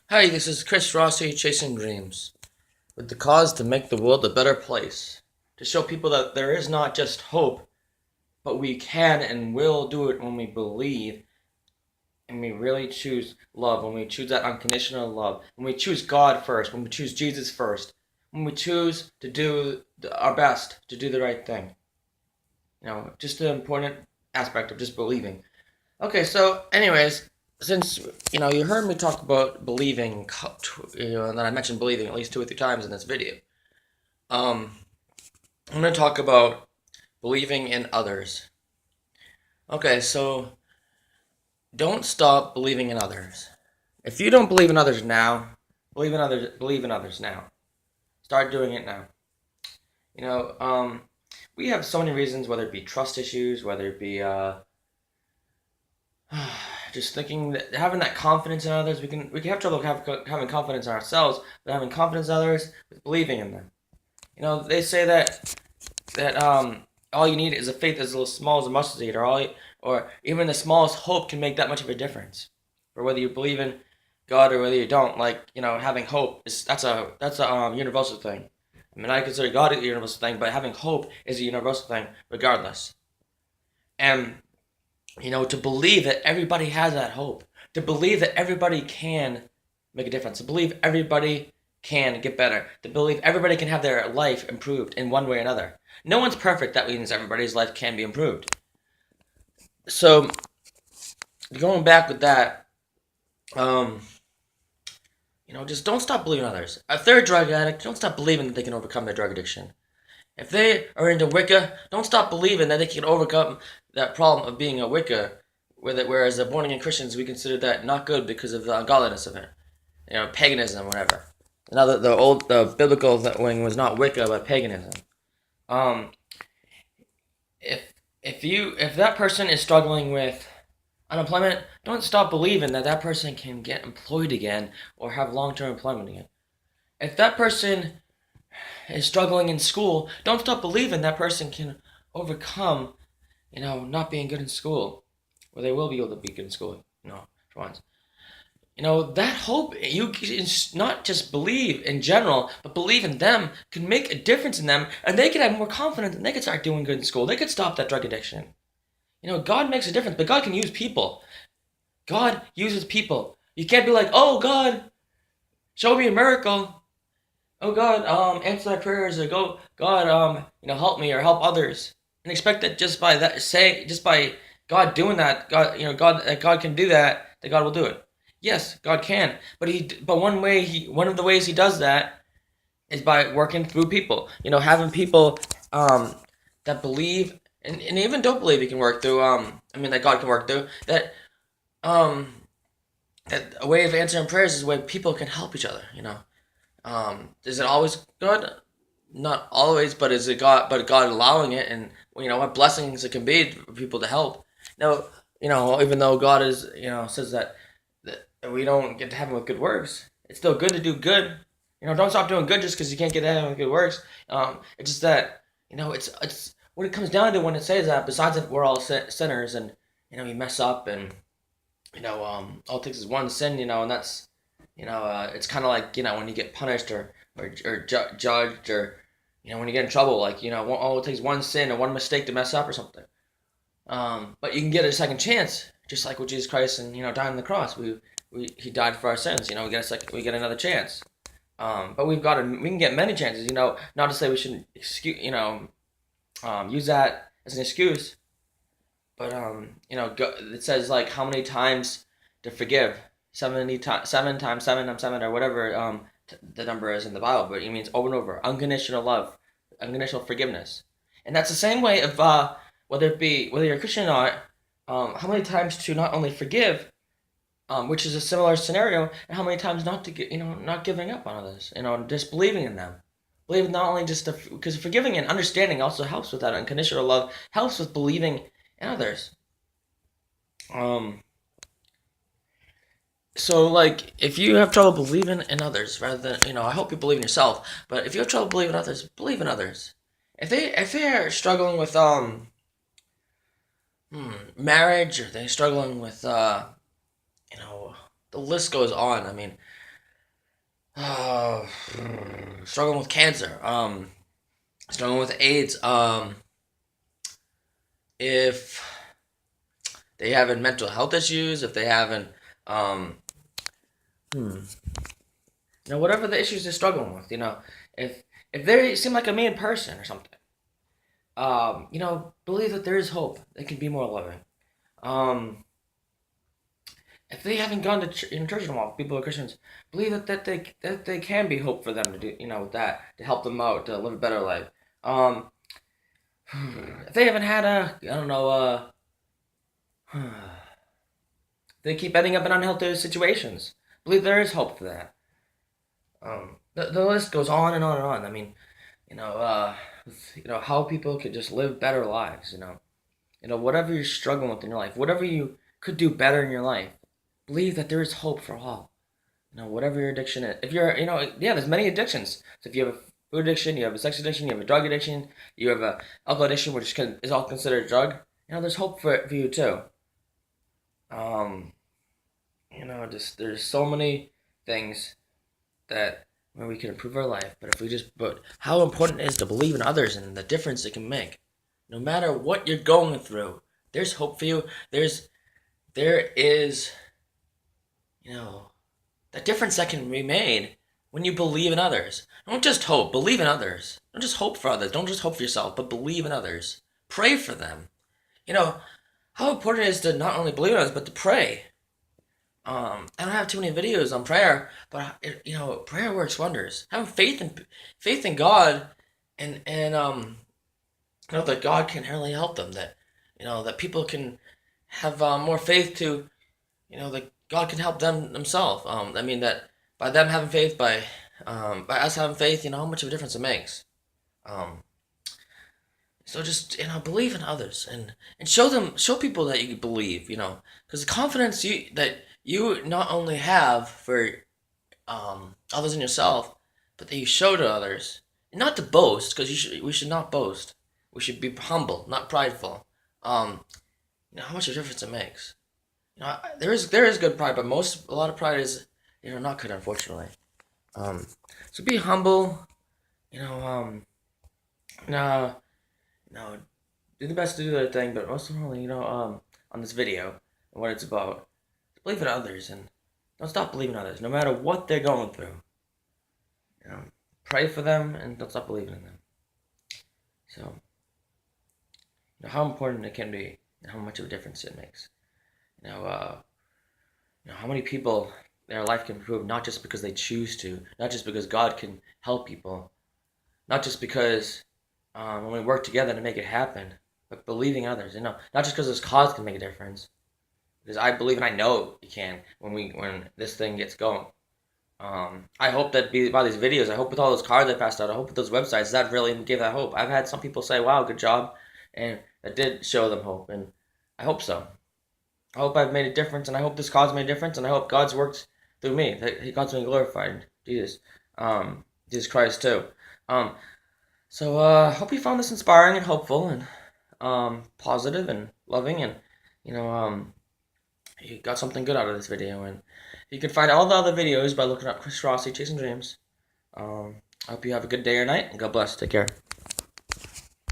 Hi, this is Chris Rossi chasing dreams, with the cause to make the world a better place, to show people that there is not just hope, but we can and will do it when we believe and we really choose love, when we choose that unconditional love, when we choose God first, when we choose Jesus first, when we choose to do our best to do the right thing. Just the important aspect of just believing. Okay, so anyways, since you heard me talk about believing, and I mentioned believing at least 2 or 3 times in this video. Um, I'm gonna talk about believing in others. Okay, so don't stop believing in others. If you don't believe in others now, believe in others. Believe in others now. Start doing it now. You know, um, we have so many reasons, whether it be trust issues, whether it be just thinking that having that confidence in others, we can have trouble having confidence in ourselves, but having confidence in others with believing in them. They say that all you need is a faith as little small as a mustard seed, or even the smallest hope can make that much of a difference. For whether you believe in God or whether you don't, having hope is that's a universal thing. I mean, I consider God a universal thing, but having hope is a universal thing, regardless. And to believe that everybody has that hope, to believe that everybody can make a difference, to believe everybody can get better, to believe everybody can have their life improved in one way or another. No one's perfect, that means everybody's life can be improved. So, going back with that, um, just don't stop believing in others. If they're a drug addict, don't stop believing that they can overcome their drug addiction. If they are into Wicca, don't stop believing that they can overcome that problem of being a Wicca. Whereas the born again Christians, we consider that not good because of the ungodliness of it. Paganism, whatever. Now the biblical wing was not Wicca, but paganism. Um, if if that person is struggling with unemployment, don't stop believing that that person can get employed again or have long term employment again. If that person is struggling in school, don't stop believing that person can overcome not being good in school, or they will be able to be good in school, for once. That hope you can not just believe in general, but believe in them can make a difference in them, and they can have more confidence, and they can start doing good in school. They could stop that drug addiction. God makes a difference, but God can use people. God uses people. You can't be like, oh God, show me a miracle. Oh God, answer my prayers, or go God, help me or help others, and expect that just by God doing that, God can do that God will do it. Yes, God can, but one of the ways He does that is by working through people. Having people that believe and even don't believe He can work through. That God can work through that. Um, that a way of answering prayers is a way people can help each other. Is it always good? Not always, but is it God? But God allowing it, and what blessings it can be for people to help. Now, even though God is, says that we don't get to heaven with good works, it's still good to do good. Don't stop doing good just because you can't get to heaven with good works. It's just that it's when it comes down to when it says that. Besides that, we're all sinners, and you mess up, and all it takes is one sin, and that's it's kind of like when you get punished or judged, or when you get in trouble, like all it takes one sin or one mistake to mess up or something. But you can get a second chance, just like with Jesus Christ and dying on the cross. He died for our sins. We get another chance. But we can get many chances. Not to say we shouldn't use that as an excuse, but it says like how many times to forgive. 70 times, 7 times, 7 times 7, or whatever the number is in the Bible. But it means over and over, unconditional love, unconditional forgiveness, and that's the same way of whether you're a Christian or not. How many times to not only forgive, which is a similar scenario, and how many times not to get not giving up on others, just believing in them. Believing not only just because forgiving and understanding also helps with that unconditional love, helps with believing in others. Um, so like if you have trouble believing in others, rather than I hope you believe in yourself, but if you have trouble believing in others, believe in others. If they are struggling with marriage, or they're struggling with you know the list goes on. I mean, uh, struggling with cancer, struggling with AIDS, if they having mental health issues, if they having, um, hmm, whatever the issues they're struggling with, if they seem like a mean person or something, believe that there is hope. They can be more loving. Um, if they haven't gone to in church in a while, people are Christians, believe that they can be hope for them to do, with that to help them out to live a better life. Um, if they haven't had I don't know, they keep ending up in unhealthy situations. Believe there is hope for that. The list goes on and on and on. I mean, you know, uh, how people could just live better lives. Whatever you're struggling with in your life, whatever you could do better in your life, believe that there is hope for all. Whatever your addiction is. If you're, yeah, there's many addictions. So if you have a food addiction, you have a sex addiction, you have a drug addiction, you have a alcohol addiction, which is all considered a drug. There's hope for you too. Um, just there's so many things that where we can improve our life. But how important it is to believe in others and the difference it can make. No matter what you're going through, there's hope for you. There is, you know, the difference that can be made when you believe in others. Don't just hope, believe in others. Don't just hope for others. Don't just hope for yourself, but believe in others. Pray for them. You know, how important it is to not only believe in others, but to pray. I don't have too many videos on prayer, but prayer works wonders. Having faith in God, and that God can really help them. That people can have more faith to, that God can help them themselves. I mean that by them having faith, by us having faith, how much of a difference it makes. Um, so just believe in others and show people that you believe. Because the confidence that you not only have for others and yourself, but that you show to others. And not to boast, because we should not boast. We should be humble, not prideful. Um, how much of a difference it makes. There is good pride, but a lot of pride is not good, unfortunately. Um, so be humble. You know, no, no, do the best to do their thing, but most importantly, on this video and what it's about, believe in others and don't stop believing in others, no matter what they're going through. You know, pray for them and don't stop believing in them. So, how important it can be and how much of a difference it makes. You know, uh, how many people their life can improve not just because they choose to, not just because God can help people, not just because when we work together to make it happen, but believing others. Not just because this cause can make a difference. Because I believe and I know it can when this thing gets going. I hope that by these videos, I hope with all those cards I passed out, I hope with those websites that really gave that hope. I've had some people say, "Wow, good job," and that did show them hope, and I hope so. I hope I've made a difference, and I hope this cause made a difference, and I hope God's worked through me. That God's been glorified, Jesus Christ too. Um, I hope you found this inspiring and hopeful, and positive and loving, and you know, you got something good out of this video. And you can find all the other videos by looking up Chris Rossi Chasing Dreams. I hope you have a good day or night, and God bless. Take care.